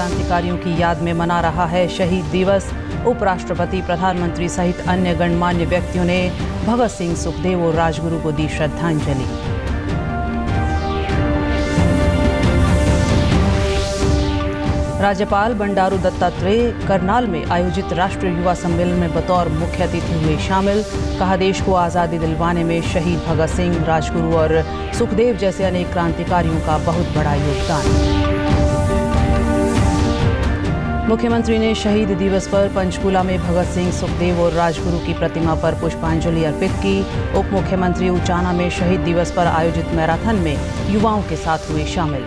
क्रांतिकारियों की याद में मना रहा है शहीद दिवस। उपराष्ट्रपति, प्रधानमंत्री सहित अन्य गणमान्य व्यक्तियों ने भगत सिंह, सुखदेव और राजगुरु को दी श्रद्धांजलि। राज्यपाल बंडारू दत्तात्रेय करनाल में आयोजित राष्ट्रीय युवा सम्मेलन में बतौर मुख्य अतिथि हुए शामिल। कहा, देश को आज़ादी दिलवाने में शहीद भगत सिंह, राजगुरु और सुखदेव जैसे अनेक क्रांतिकारियों का बहुत बड़ा योगदान। मुख्यमंत्री ने शहीद दिवस पर पंचकूला में भगत सिंह, सुखदेव और राजगुरु की प्रतिमा पर पुष्पांजलि अर्पित की। उप मुख्यमंत्री उचाना में शहीद दिवस पर आयोजित मैराथन में युवाओं के साथ हुए शामिल।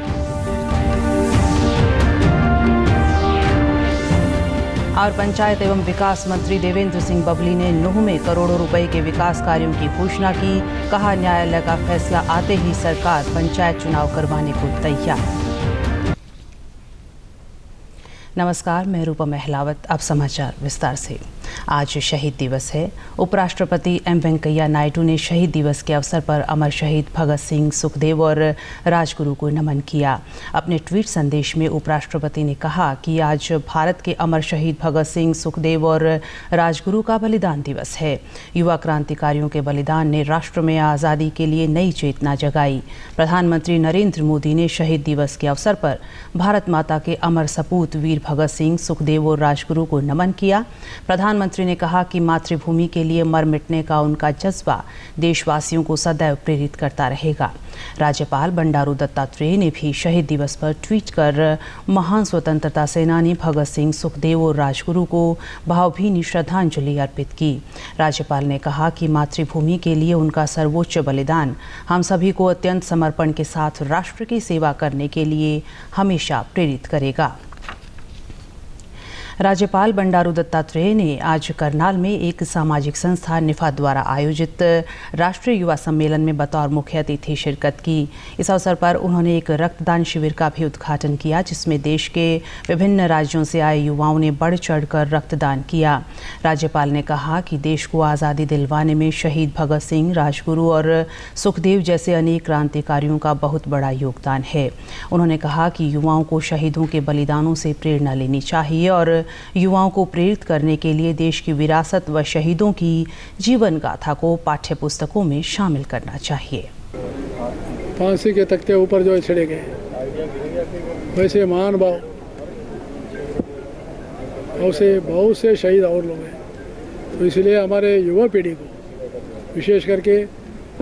और पंचायत एवं विकास मंत्री देवेंद्र सिंह बबली ने नूंह में करोड़ों रुपए के विकास कार्यों की घोषणा की। कहा, न्यायालय का फैसला आते ही सरकार पंचायत चुनाव करवाने को तैयार। नमस्कार, मैं रूपा महलावत। अब समाचार विस्तार से। आज शहीद दिवस है। उपराष्ट्रपति एम वेंकैया नायडू ने शहीद दिवस के अवसर पर अमर शहीद भगत सिंह, सुखदेव और राजगुरु को नमन किया। अपने ट्वीट संदेश में उपराष्ट्रपति ने कहा कि आज भारत के अमर शहीद भगत सिंह, सुखदेव और राजगुरु का बलिदान दिवस है। युवा क्रांतिकारियों के बलिदान ने राष्ट्र में आज़ादी के लिए नई चेतना जगाई। प्रधानमंत्री नरेंद्र मोदी ने शहीद दिवस के अवसर पर भारत माता के अमर सपूत वीर भगत सिंह, सुखदेव और राजगुरु को नमन किया। प्रधानमंत्री ने कहा कि मातृभूमि के लिए मर मिटने का उनका जज्बा देशवासियों को सदैव प्रेरित करता रहेगा। राज्यपाल बंडारू दत्तात्रेय ने भी शहीद दिवस पर ट्वीट कर महान स्वतंत्रता सेनानी भगत सिंह, सुखदेव और राजगुरु को भावभीनी श्रद्धांजलि अर्पित की। राज्यपाल ने कहा कि मातृभूमि के लिए उनका सर्वोच्च बलिदान हम सभी को अत्यंत समर्पण के साथ राष्ट्र की सेवा करने के लिए हमेशा प्रेरित करेगा। राज्यपाल बंडारू दत्तात्रेय ने आज करनाल में एक सामाजिक संस्था निफा द्वारा आयोजित राष्ट्रीय युवा सम्मेलन में बतौर मुख्य अतिथि शिरकत की। इस अवसर पर उन्होंने एक रक्तदान शिविर का भी उद्घाटन किया, जिसमें देश के विभिन्न राज्यों से आए युवाओं ने बढ़ चढ़कर रक्तदान किया। राज्यपाल ने कहा कि देश को आज़ादी दिलवाने में शहीद भगत सिंह, राजगुरु और सुखदेव जैसे अनेक क्रांतिकारियों का बहुत बड़ा योगदान है। उन्होंने कहा कि युवाओं को शहीदों के बलिदानों से प्रेरणा लेनी चाहिए और युवाओं को प्रेरित करने के लिए देश की विरासत व शहीदों की जीवन गाथा को पाठ्य पुस्तकों में शामिल करना चाहिए। फांसी के तख्ते ऊपर जो छिड़े गए, वैसे महान भाव वैसे बहुत से शहीद और लोग हैं। तो इसलिए हमारे युवा पीढ़ी को विशेष करके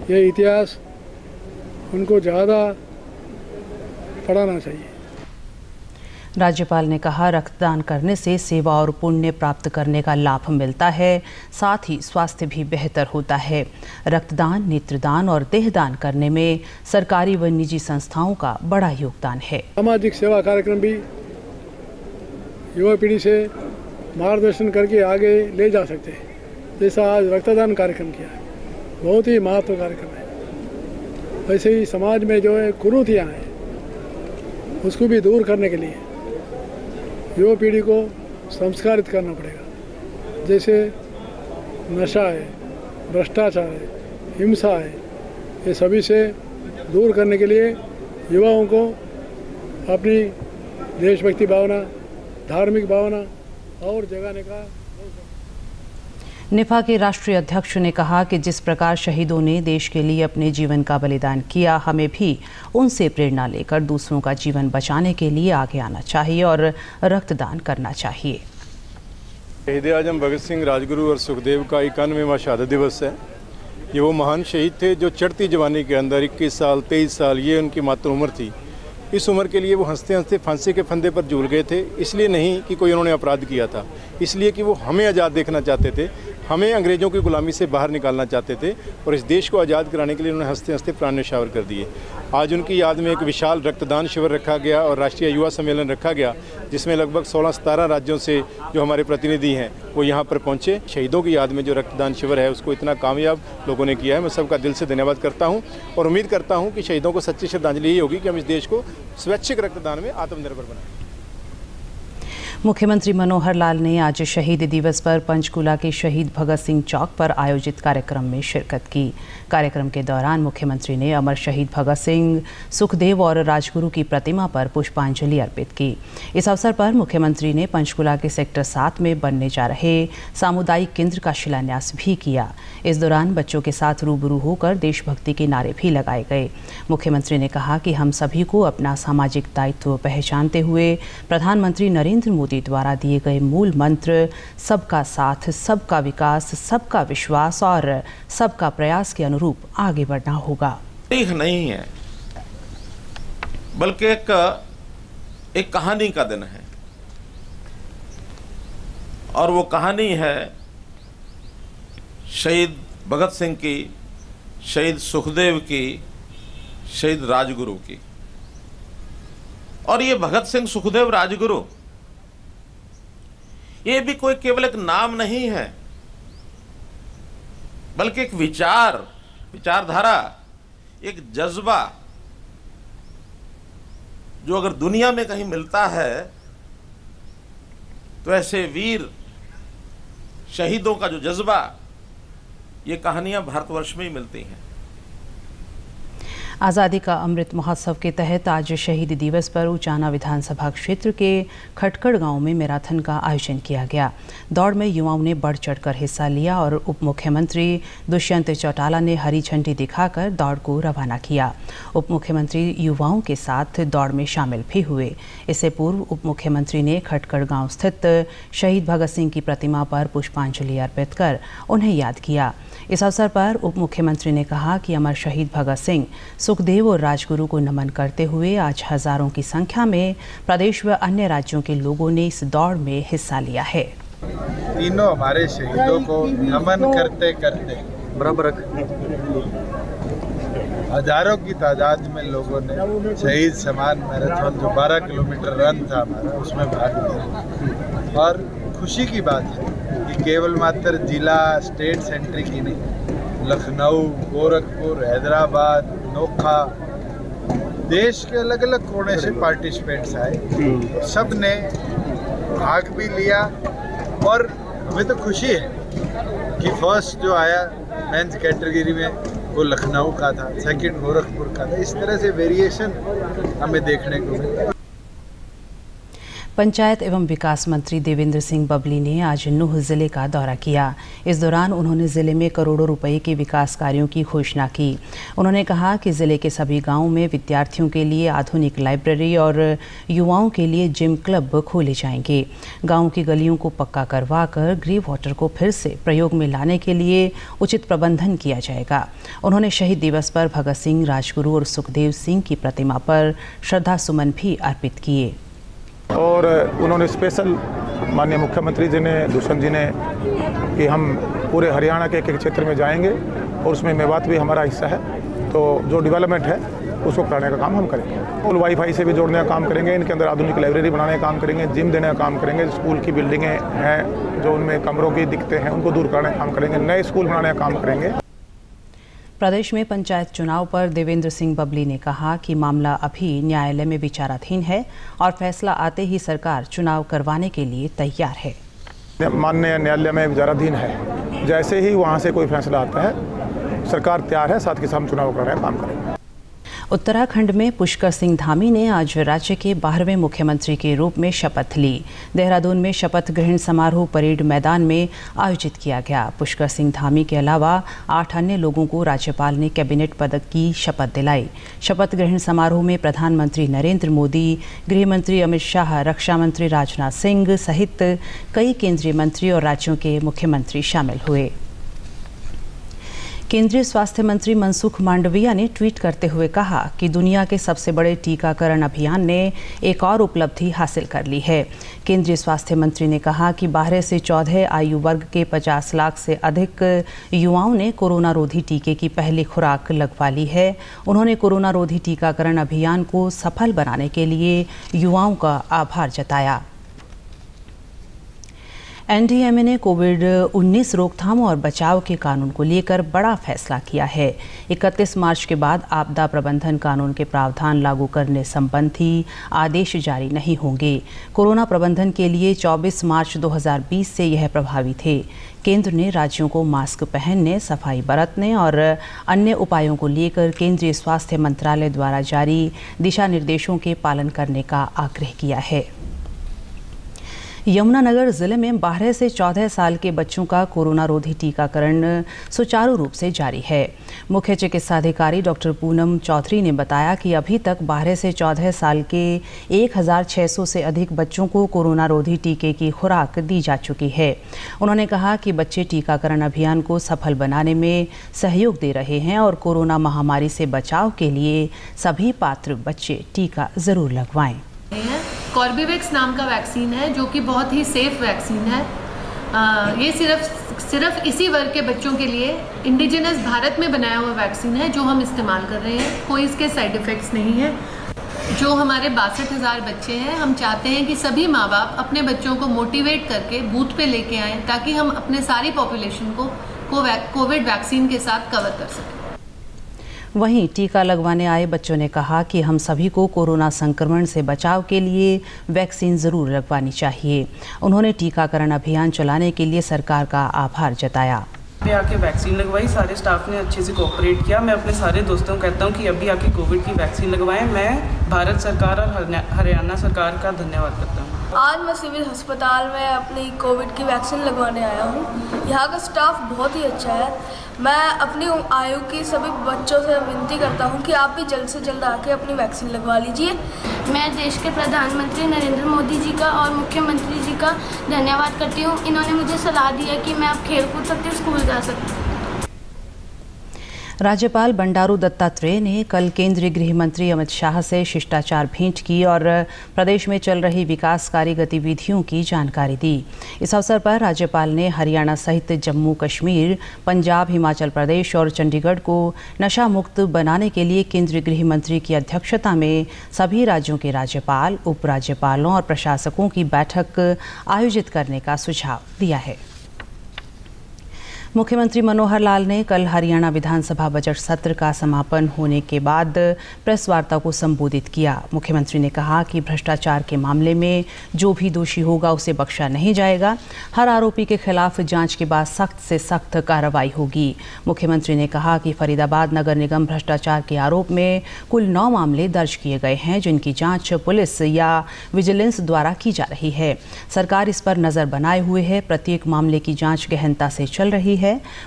ये इतिहास उनको ज़्यादा पढ़ाना चाहिए। राज्यपाल ने कहा, रक्तदान करने से सेवा और पुण्य प्राप्त करने का लाभ मिलता है, साथ ही स्वास्थ्य भी बेहतर होता है। रक्तदान, नेत्रदान और देहदान करने में सरकारी व निजी संस्थाओं का बड़ा योगदान है। सामाजिक सेवा कार्यक्रम भी युवा पीढ़ी से मार्गदर्शन करके आगे ले जा सकते हैं। जैसा आज रक्तदान कार्यक्रम किया है, बहुत ही महत्वपूर्ण कार्यक्रम है। वैसे ही समाज में जो है कुरीतियाँ हैं, उसको भी दूर करने के लिए युवा पीढ़ी को संस्कारित करना पड़ेगा। जैसे नशा है, भ्रष्टाचार है, हिंसा है, ये सभी से दूर करने के लिए युवाओं को अपनी देशभक्ति भावना, धार्मिक भावना और जगाने का। निफा के राष्ट्रीय अध्यक्ष ने कहा कि जिस प्रकार शहीदों ने देश के लिए अपने जीवन का बलिदान किया, हमें भी उनसे प्रेरणा लेकर दूसरों का जीवन बचाने के लिए आगे आना चाहिए और रक्तदान करना चाहिए। शहीद आजम भगत सिंह, राजगुरु और सुखदेव का 91वां शहादत दिवस है। ये वो महान शहीद थे जो चढ़ती जवानी के अंदर 21 साल 23 साल ये उनकी मात्र उम्र थी। इस उम्र के लिए वो हंसते हंसते फांसी के फंदे पर झूल गए थे। इसलिए नहीं कि कोई उन्होंने अपराध किया था, इसलिए कि वो हमें आज़ाद देखना चाहते थे, हमें अंग्रेज़ों की गुलामी से बाहर निकालना चाहते थे और इस देश को आज़ाद कराने के लिए उन्होंने हंसते हंसते प्राण न्यौछावर कर दिए। आज उनकी याद में एक विशाल रक्तदान शिविर रखा गया और राष्ट्रीय युवा सम्मेलन रखा गया, जिसमें लगभग 16-17 राज्यों से जो हमारे प्रतिनिधि हैं वो यहाँ पर पहुँचे। शहीदों की याद में जो रक्तदान शिविर है उसको इतना कामयाब लोगों ने किया है। मैं सबका दिल से धन्यवाद करता हूँ और उम्मीद करता हूँ कि शहीदों को सच्ची श्रद्धांजलि यही होगी कि हम इस देश को स्वैच्छिक रक्तदान में आत्मनिर्भर बनाएं। मुख्यमंत्री मनोहर लाल ने आज शहीद दिवस पर पंचकुला के शहीद भगत सिंह चौक पर आयोजित कार्यक्रम में शिरकत की। कार्यक्रम के दौरान मुख्यमंत्री ने अमर शहीद भगत सिंह, सुखदेव और राजगुरु की प्रतिमा पर पुष्पांजलि अर्पित की। इस अवसर पर मुख्यमंत्री ने पंचकुला के सेक्टर 7 में बनने जा रहे सामुदायिक केंद्र का शिलान्यास भी किया। इस दौरान बच्चों के साथ रूबरू होकर देशभक्ति के नारे भी लगाए गए। मुख्यमंत्री ने कहा कि हम सभी को अपना सामाजिक दायित्व पहचानते हुए प्रधानमंत्री नरेंद्र मोदी द्वारा दिए गए मूल मंत्र सबका साथ, सबका विकास, सबका विश्वास और सबका प्रयास के अनुरूप आगे बढ़ना होगा। नहीं है, बल्कि एक कहानी का दिन है, और वो कहानी है शहीद भगत सिंह की, शहीद सुखदेव की, शहीद राजगुरु की। और ये भगत सिंह, सुखदेव, राजगुरु ये भी कोई केवल एक नाम नहीं है, बल्कि एक विचारधारा, एक जज्बा, जो अगर दुनिया में कहीं मिलता है तो ऐसे वीर शहीदों का जो जज्बा, ये कहानियां भारतवर्ष में ही मिलती हैं। आज़ादी का अमृत महोत्सव के तहत आज शहीद दिवस पर उचाना विधानसभा क्षेत्र के खटकड़ गांव में मैराथन का आयोजन किया गया। दौड़ में युवाओं ने बढ़ चढ़कर हिस्सा लिया और उप मुख्यमंत्री दुष्यंत चौटाला ने हरी झंडी दिखाकर दौड़ को रवाना किया। उप मुख्यमंत्री युवाओं के साथ दौड़ में शामिल भी हुए। इससे पूर्व उप मुख्यमंत्री ने खटकड़ गांव स्थित शहीद भगत सिंह की प्रतिमा पर पुष्पांजलि अर्पित कर उन्हें याद किया। इस अवसर पर उप मुख्यमंत्री ने कहा कि अमर शहीद भगत सिंह, सुखदेव और राजगुरु को नमन करते हुए आज हजारों की संख्या में प्रदेश व अन्य राज्यों के लोगों ने इस दौड़ में हिस्सा लिया है। तीनों हमारे शहीदों को नमन करते करते बराबर हजारों की तादाद में लोगों ने शहीद सम्मान मैराथन जो 12 किलोमीटर रन था हमारा, उसमें भाग लिया। और खुशी की बात है कि केवल मात्र जिला स्टेट सेंटर की नहीं, लखनऊ, गोरखपुर, हैदराबाद, नोखा, देश के अलग अलग कोने से पार्टिसिपेंट्स आए। सब ने भाग भी लिया और हमें तो खुशी है कि फर्स्ट जो आया मेंस कैटेगरी में वो लखनऊ का था, सेकंड गोरखपुर का था। इस तरह से वेरिएशन हमें देखने को मिला। पंचायत एवं विकास मंत्री देवेंद्र सिंह बबली ने आज नूह जिले का दौरा किया। इस दौरान उन्होंने जिले में करोड़ों रुपए के विकास कार्यों की घोषणा की। उन्होंने कहा कि जिले के सभी गांवों में विद्यार्थियों के लिए आधुनिक लाइब्रेरी और युवाओं के लिए जिम क्लब खोले जाएंगे। गांवों की गलियों को पक्का करवा कर ग्रे वाटर को फिर से प्रयोग में लाने के लिए उचित प्रबंधन किया जाएगा। उन्होंने शहीद दिवस पर भगत सिंह, राजगुरु और सुखदेव सिंह की प्रतिमा पर श्रद्धा सुमन भी अर्पित किए। और उन्होंने स्पेशल माननीय मुख्यमंत्री जी ने, दुष्यंत जी ने, कि हम पूरे हरियाणा के एक एक क्षेत्र में जाएंगे और उसमें मेवात भी हमारा हिस्सा है, तो जो डेवलपमेंट है उसको कराने का काम हम करेंगे। और वाईफाई से भी जोड़ने का काम करेंगे, इनके अंदर आधुनिक लाइब्रेरी बनाने का काम करेंगे, जिम देने का काम करेंगे, स्कूल की बिल्डिंगें हैं जो उनमें कमरों की दिक्कतें हैं उनको दूर करने का काम करेंगे, नए स्कूल बनाने का काम करेंगे। प्रदेश में पंचायत चुनाव पर देवेंद्र सिंह बबली ने कहा कि मामला अभी न्यायालय में विचाराधीन है और फैसला आते ही सरकार चुनाव करवाने के लिए तैयार है। माननीय न्यायालय में विचाराधीन है, जैसे ही वहां से कोई फैसला आता है सरकार तैयार है, साथ के साथ चुनाव करने का काम करेंगे। उत्तराखंड में पुष्कर सिंह धामी ने आज राज्य के 12वें मुख्यमंत्री के रूप में शपथ ली। देहरादून में शपथ ग्रहण समारोह परेड मैदान में आयोजित किया गया। पुष्कर सिंह धामी के अलावा 8 अन्य लोगों को राज्यपाल ने कैबिनेट पद की शपथ दिलाई। शपथ ग्रहण समारोह में प्रधानमंत्री नरेंद्र मोदी, गृह मंत्री अमित शाह, रक्षा मंत्री राजनाथ सिंह सहित कई केंद्रीय मंत्री और राज्यों के मुख्यमंत्री शामिल हुए। केंद्रीय स्वास्थ्य मंत्री मनसुख मांडविया ने ट्वीट करते हुए कहा कि दुनिया के सबसे बड़े टीकाकरण अभियान ने एक और उपलब्धि हासिल कर ली है। केंद्रीय स्वास्थ्य मंत्री ने कहा कि 12 से 14 आयु वर्ग के 50 लाख से अधिक युवाओं ने कोरोना रोधी टीके की पहली खुराक लगवा ली है। उन्होंने कोरोना रोधी टीकाकरण अभियान को सफल बनाने के लिए युवाओं का आभार जताया। एनडीएमए ने कोविड-19 रोकथाम और बचाव के कानून को लेकर बड़ा फैसला किया है। 31 मार्च के बाद आपदा प्रबंधन कानून के प्रावधान लागू करने संबंधी आदेश जारी नहीं होंगे। कोरोना प्रबंधन के लिए 24 मार्च 2020 से यह प्रभावी थे। केंद्र ने राज्यों को मास्क पहनने, सफाई बरतने और अन्य उपायों को लेकर केंद्रीय स्वास्थ्य मंत्रालय द्वारा जारी दिशा निर्देशों के पालन करने का आग्रह किया है। यमुनानगर जिले में 12 से 14 साल के बच्चों का कोरोना रोधी टीकाकरण सुचारू रूप से जारी है। मुख्य चिकित्साधिकारी डॉक्टर पूनम चौधरी ने बताया कि अभी तक 12 से 14 साल के 1600 से अधिक बच्चों को कोरोना रोधी टीके की खुराक दी जा चुकी है। उन्होंने कहा कि बच्चे टीकाकरण अभियान को सफल बनाने में सहयोग दे रहे हैं और कोरोना महामारी से बचाव के लिए सभी पात्र बच्चे टीका जरूर लगवाएं। कॉर्बेवैक्स नाम का वैक्सीन है जो कि बहुत ही सेफ वैक्सीन है। ये सिर्फ इसी वर्ग के बच्चों के लिए इंडिजिनस भारत में बनाया हुआ वैक्सीन है जो हम इस्तेमाल कर रहे हैं। कोई इसके साइड इफ़ेक्ट्स नहीं है। जो हमारे 62,000 बच्चे हैं, हम चाहते हैं कि सभी माँ बाप अपने बच्चों को मोटिवेट करके बूथ पे लेके आएँ ताकि हम अपने सारी पॉपुलेशन को कोविड वैक्सीन के साथ कवर कर सकें। वहीं टीका लगवाने आए बच्चों ने कहा कि हम सभी को कोरोना संक्रमण से बचाव के लिए वैक्सीन ज़रूर लगवानी चाहिए। उन्होंने टीकाकरण अभियान चलाने के लिए सरकार का आभार जताया। मैं आके वैक्सीन लगवाई, सारे स्टाफ ने अच्छे से कोऑपरेट किया। मैं अपने सारे दोस्तों को कहता हूँ कि अभी आके कोविड की वैक्सीन लगवाएं। मैं भारत सरकार और हरियाणा सरकार का धन्यवाद करता हूँ। आज मैं सिविल अस्पताल में अपनी कोविड की वैक्सीन लगवाने आया हूँ। यहाँ का स्टाफ बहुत ही अच्छा है। मैं अपनी आयु के सभी बच्चों से विनती करता हूँ कि आप भी जल्द से जल्द आके अपनी वैक्सीन लगवा लीजिए। मैं देश के प्रधानमंत्री नरेंद्र मोदी जी का और मुख्यमंत्री जी का धन्यवाद करती हूँ। इन्होंने मुझे सलाह दी है कि मैं अब खेल कूद सकती हूँ, स्कूल जा सकती हूँ। राज्यपाल बंडारू दत्तात्रेय ने कल केंद्रीय गृह मंत्री अमित शाह से शिष्टाचार भेंट की और प्रदेश में चल रही विकासकारी गतिविधियों की जानकारी दी। इस अवसर पर राज्यपाल ने हरियाणा सहित जम्मू कश्मीर, पंजाब, हिमाचल प्रदेश और चंडीगढ़ को नशा मुक्त बनाने के लिए केंद्रीय गृह मंत्री की अध्यक्षता में सभी राज्यों के राज्यपाल, उपराज्यपालों और प्रशासकों की बैठक आयोजित करने का सुझाव दिया है। मुख्यमंत्री मनोहर लाल ने कल हरियाणा विधानसभा बजट सत्र का समापन होने के बाद प्रेस वार्ता को संबोधित किया। मुख्यमंत्री ने कहा कि भ्रष्टाचार के मामले में जो भी दोषी होगा उसे बख्शा नहीं जाएगा। हर आरोपी के खिलाफ जांच के बाद सख्त से सख्त कार्रवाई होगी। मुख्यमंत्री ने कहा कि फरीदाबाद नगर निगम भ्रष्टाचार के आरोप में कुल 9 मामले दर्ज किए गए हैं जिनकी जाँच पुलिस या विजिलेंस द्वारा की जा रही है। सरकार इस पर नज़र बनाए हुए है। प्रत्येक मामले की जाँच गहनता से चल रही है।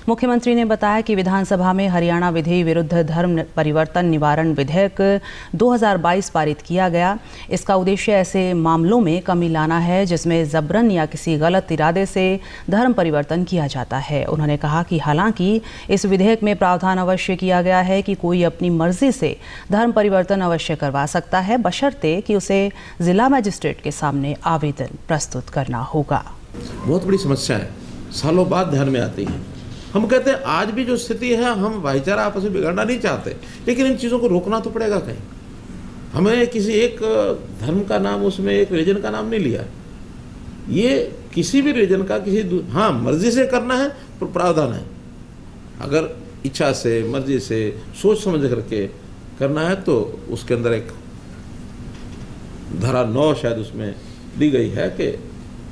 मुख्यमंत्री ने बताया कि विधानसभा में हरियाणा विधि विरुद्ध धर्म परिवर्तन निवारण विधेयक 2022 पारित किया गया। इसका उद्देश्य ऐसे मामलों में कमी लाना है जिसमें जबरन या किसी गलत इरादे से धर्म परिवर्तन किया जाता है। उन्होंने कहा कि हालांकि इस विधेयक में प्रावधान अवश्य किया गया है कि कोई अपनी मर्जी से धर्म परिवर्तन अवश्य करवा सकता है, बशर्ते कि उसे जिला मजिस्ट्रेट के सामने आवेदन प्रस्तुत करना होगा। बहुत बड़ी समस्या है, सालों बाद ध्यान में आती है। हम कहते हैं आज भी जो स्थिति है, हम भाईचारा आपस में बिगड़ना नहीं चाहते, लेकिन इन चीज़ों को रोकना तो पड़ेगा कहीं। हमें किसी एक धर्म का नाम, उसमें एक रिलीजन का नाम नहीं लिया। ये किसी भी रिलीजन का हाँ मर्जी से करना है तो प्रावधान है। अगर इच्छा से, मर्जी से, सोच समझ करके करना है तो उसके अंदर एक धारा 9 शायद उसमें दी गई है कि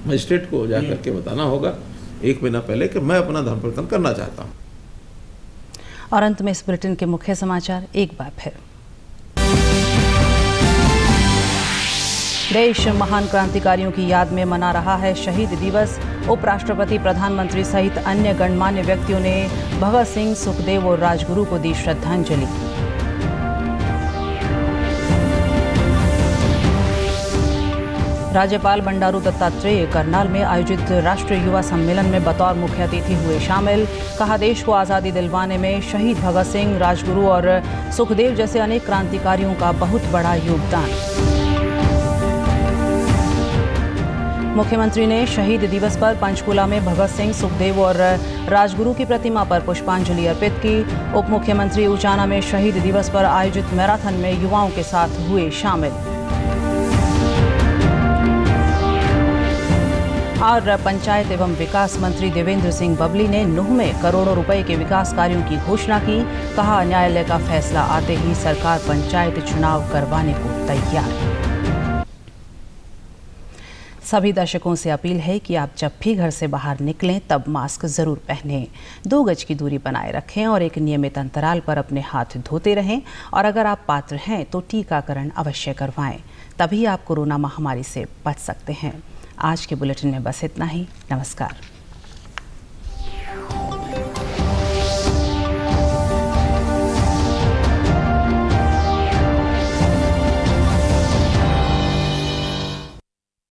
मजिस्ट्रेट को जा करके बताना होगा 1 महीना पहले कि मैं अपना धर्म परिवर्तन करना चाहता हूँ। और अंत में इस बुलेटिन के मुख्य समाचार एक बार फिर। देश महान क्रांतिकारियों की याद में मना रहा है शहीद दिवस। उपराष्ट्रपति, प्रधानमंत्री सहित अन्य गणमान्य व्यक्तियों ने भगत सिंह, सुखदेव और राजगुरु को दी श्रद्धांजलि। राज्यपाल बंडारू दत्तात्रेय करनाल में आयोजित राष्ट्रीय युवा सम्मेलन में बतौर मुख्य अतिथि हुए शामिल। कहा, देश को आज़ादी दिलवाने में शहीद भगत सिंह, राजगुरु और सुखदेव जैसे अनेक क्रांतिकारियों का बहुत बड़ा योगदान। मुख्यमंत्री ने शहीद दिवस पर पंचकूला में भगत सिंह, सुखदेव और राजगुरु की प्रतिमा पर पुष्पांजलि अर्पित की। उप मुख्यमंत्री उचाना में शहीद दिवस पर आयोजित मैराथन में युवाओं के साथ हुए शामिल। और पंचायत एवं विकास मंत्री देवेंद्र सिंह बबली ने नूंह में करोड़ों रुपए के विकास कार्यों की घोषणा की। कहा, न्यायालय का फैसला आते ही सरकार पंचायत चुनाव करवाने को तैयार। सभी दर्शकों से अपील है कि आप जब भी घर से बाहर निकलें तब मास्क जरूर पहनें, 2 गज की दूरी बनाए रखें और एक नियमित अंतराल पर अपने हाथ धोते रहें। और अगर आप पात्र हैं तो टीकाकरण अवश्य करवाएं, तभी आप कोरोना महामारी से बच सकते हैं। आज के बुलेटिन में बस इतना ही। नमस्कार।